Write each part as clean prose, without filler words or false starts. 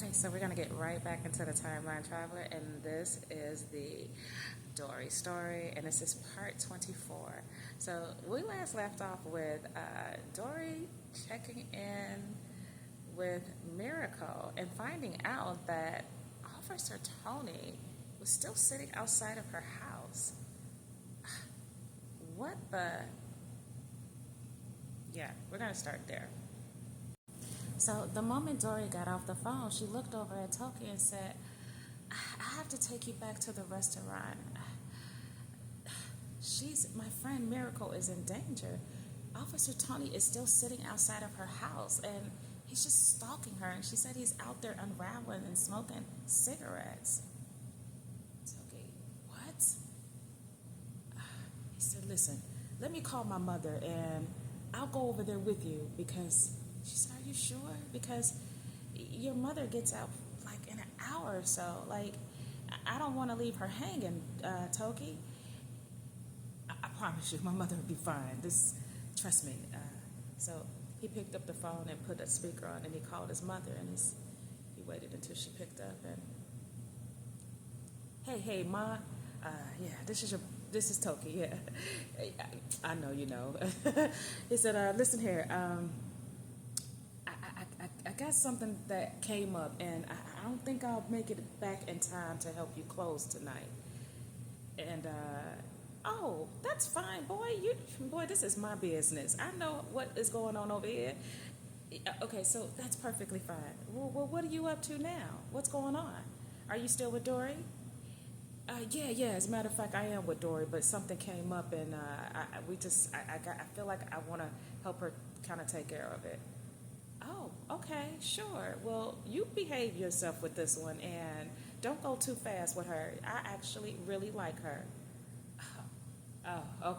Okay, so we're going to get right back into the Timeline Traveler, and this is the Dori story, and this is part 24. So we last left off with Dori checking in with Miracle and finding out that Officer Tony was still sitting outside of her house. What the? Yeah, we're going to start there. So the moment Dori got off the phone, she looked over at Toki and said, I have to take you back to the restaurant. My friend Miracle is in danger. Officer Tony is still sitting outside of her house and he's just stalking her, and she said he's out there unraveling and smoking cigarettes. Toki, what? He said, listen, let me call my mother and I'll go over there with you because she said, are you sure? Because your mother gets out like in an hour or so. Like, I don't want to leave her hanging, Toki. I promise you, my mother will be fine. Trust me. So he picked up the phone and put a speaker on, and he called his mother, and he waited until she picked up. And hey, Ma, yeah, this is Toki. Yeah, I know you know. He said, listen here. I got something that came up, and I don't think I'll make it back in time to help you close tonight. And oh, that's fine, boy. This is my business. I know what is going on over here. Okay, so that's perfectly fine. Well, what are you up to now? What's going on? Are you still with Dori? Yeah. As a matter of fact, I am with Dori, but something came up, and I feel like I want to help her kind of take care of it. Oh, okay, sure. Well, you behave yourself with this one and don't go too fast with her. I actually really like her. Oh,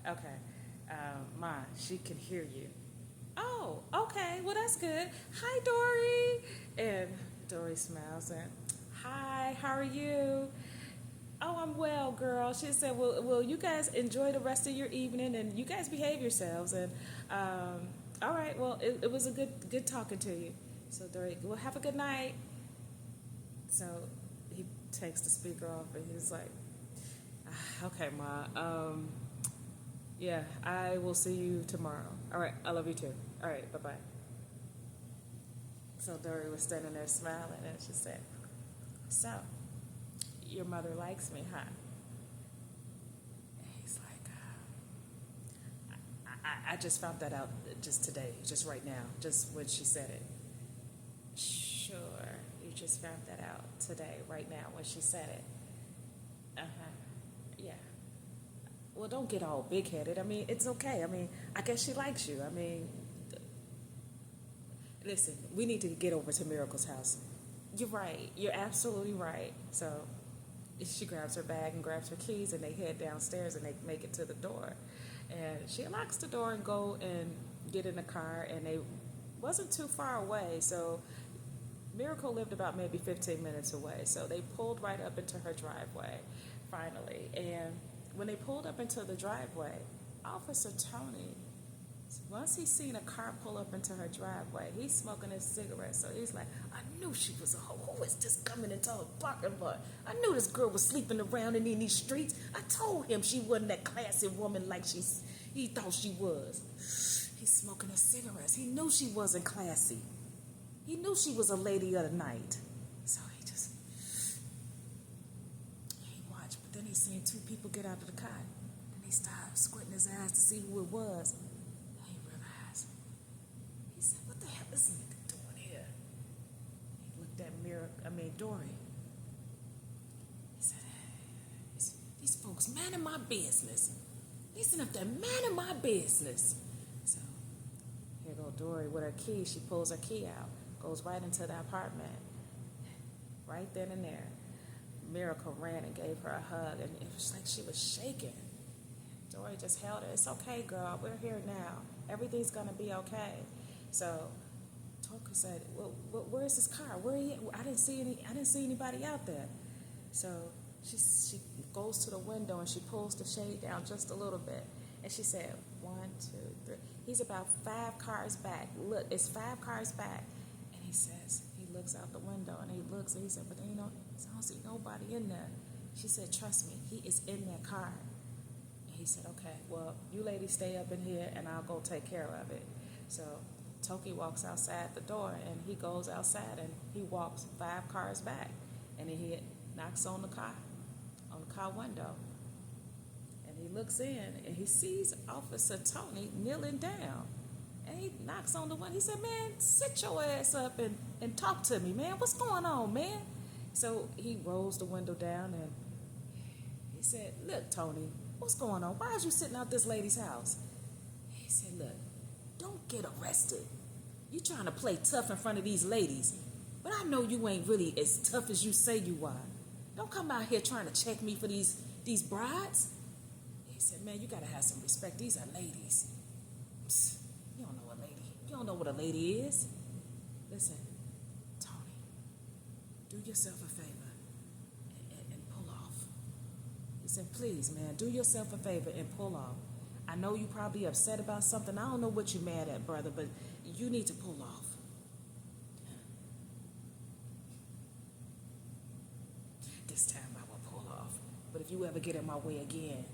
okay. Ma, she can hear you. Oh, okay. Well, that's good. Hi, Dori. And Dori smiles and, hi, how are you? Oh, I'm well, girl. She said, well, you guys enjoy the rest of your evening and you guys behave yourselves. And, all right, well, it was a good talking to you. So, Dori, well, have a good night. So he takes the speaker off and he's like, okay, Ma. Yeah, I will see you tomorrow. All right, I love you too. All right, bye-bye. So Dori was standing there smiling and she said, so, your mother likes me, huh? And he's like, I just found that out just today, just right now, just when she said it. Sure, you just found that out today, right now, when she said it. Uh-huh, yeah. Well, don't get all big-headed. I mean, it's okay. I mean, I guess she likes you. I mean, listen, we need to get over to Miracle's house. You're right. You're absolutely right. So she grabs her bag and grabs her keys, and they head downstairs, and they make it to the door. And she unlocks the door and go and get in the car, and they wasn't too far away. So Miracle lived about maybe 15 minutes away. So they pulled right up into her driveway, finally. And when they pulled up into the driveway, Officer Tony, once he seen a car pull up into her driveway, he's smoking his cigarette. So he's like, I knew she was a hoe. Who is this coming into her parking lot? I knew this girl was sleeping around in these streets. I told him she wasn't that classy woman like he thought she was. He's smoking his cigarettes. He knew she wasn't classy. He knew she was a lady of the night. So he watched, but then he seen two people get out of the car. Then he started squinting his eyes to see who it was. Then he realized. He said, what the hell is this nigga doing here? He looked at Dori. He said, hey, these folks minding my business. Listen up there, minding my business. So here go Dori with her key. She pulls her key out, goes right into the apartment. Right then and there, Miracle ran and gave her a hug, and it was like she was shaking. Dori just held her. It's okay, girl. We're here now. Everything's gonna be okay. So Toki said, well, where's this car? Where are you? I didn't see anybody out there. So she goes to the window and she pulls the shade down just a little bit, and she said, 1, 2, 3. He's about 5 cars back. Look, it's 5 cars back. And he looks out the window, and he looks, and he said, but you know, I don't see nobody in there. She said, trust me, he is in that car. And he said, okay, well, you ladies stay up in here, and I'll go take care of it. So Toki walks outside the door, and he goes outside, and he walks 5 cars back, and then he knocks on the car window. And he looks in, and he sees Officer Tony kneeling down. And he knocks on the window. He said, man, sit your ass up and talk to me, man. What's going on, man? So he rolls the window down, and he said, look, Tony, what's going on? Why is you sitting out this lady's house? He said, look, don't get arrested. You trying to play tough in front of these ladies. But I know you ain't really as tough as you say you are. Don't come out here trying to check me for these brides. He said, man, you got to have some respect. These are ladies. Psst, you don't know a lady. You don't know what a lady is. Listen, Tony, do yourself a favor and pull off. He said, please, man, do yourself a favor and pull off. I know you probably upset about something. I don't know what you're mad at, brother, but you need to pull off. This time I will pull off. But if you ever get in my way again,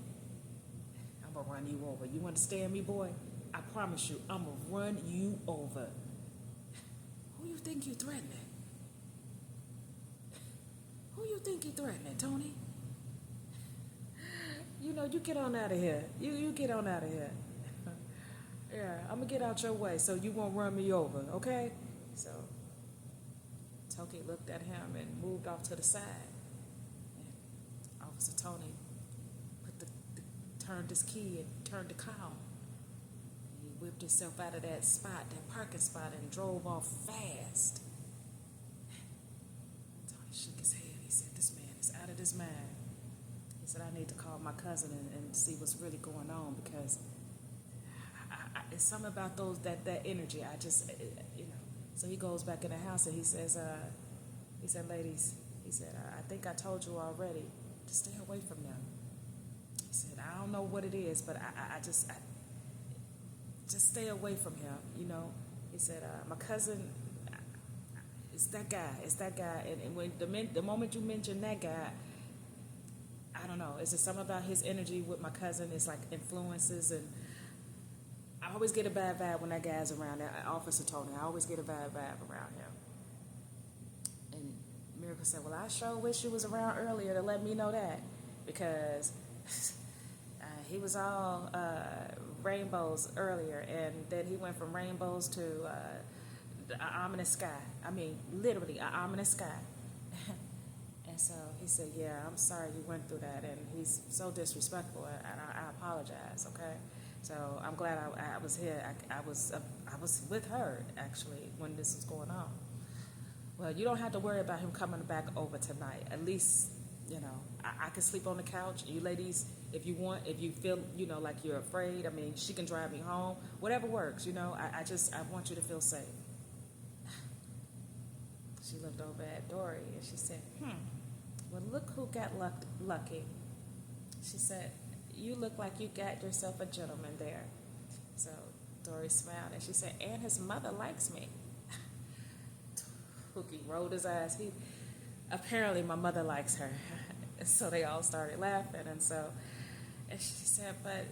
I'm going to run you over. You understand me, boy? I promise you, I'm going to run you over. Who you think you threatening? Who you think you threatening, Tony? You know, you get on out of here. You get on out of here. Yeah, I'm going to get out your way so you won't run me over, okay? So Toki looked at him and moved off to the side. And Officer Tony turned his key and turned the car. He whipped himself out of that spot, that parking spot, and drove off fast. Tony shook his head. He said, this man is out of his mind. He said, I need to call my cousin and see what's really going on, because it's something about that energy. I just, you know. So he goes back in the house and he says, ladies, he said, I think I told you already to stay away from them. He said, I don't know what it is, but I just stay away from him, you know. He said, my cousin, it's that guy. And when the moment you mention that guy, I don't know, it's just something about his energy with my cousin. It's like influences, and I always get a bad vibe when that guy's around, that Officer Tony. I always get a bad vibe around him. And Miracle said, well, I sure wish you was around earlier to let me know that, because he was all rainbows earlier, and then he went from rainbows to an ominous sky. I mean, literally, an ominous sky. And so he said, yeah, I'm sorry you went through that, and he's so disrespectful, and I apologize, okay? So I'm glad I was here. I was with her, actually, when this was going on. Well, you don't have to worry about him coming back over tonight. At least, you know, I can sleep on the couch. You ladies, if you want, if you feel, you know, like you're afraid, I mean, she can drive me home. Whatever works, you know. I want you to feel safe. She looked over at Dori, and she said, well, look who got lucky. She said, you look like you got yourself a gentleman there. So Dori smiled, and she said, and his mother likes me. Pookie rolled his eyes. Apparently my mother likes her. And so they all started laughing. And she said, but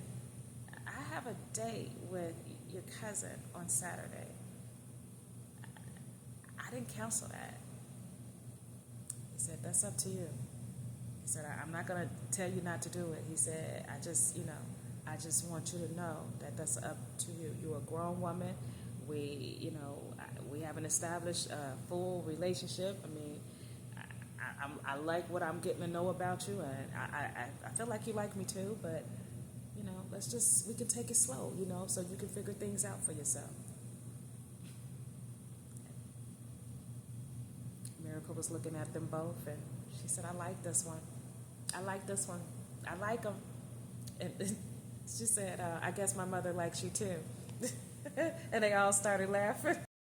I have a date with your cousin on Saturday. I didn't cancel that. He said, that's up to you. He said, I'm not going to tell you not to do it. He said, I just want you to know that that's up to you. You're a grown woman. We haven't established a full relationship. I mean, I like what I'm getting to know about you, and I feel like you like me too, but, you know, we can take it slow, you know, so you can figure things out for yourself. Miracle was looking at them both, and she said, I like this one. I like him. And she said, I guess my mother likes you too. And they all started laughing.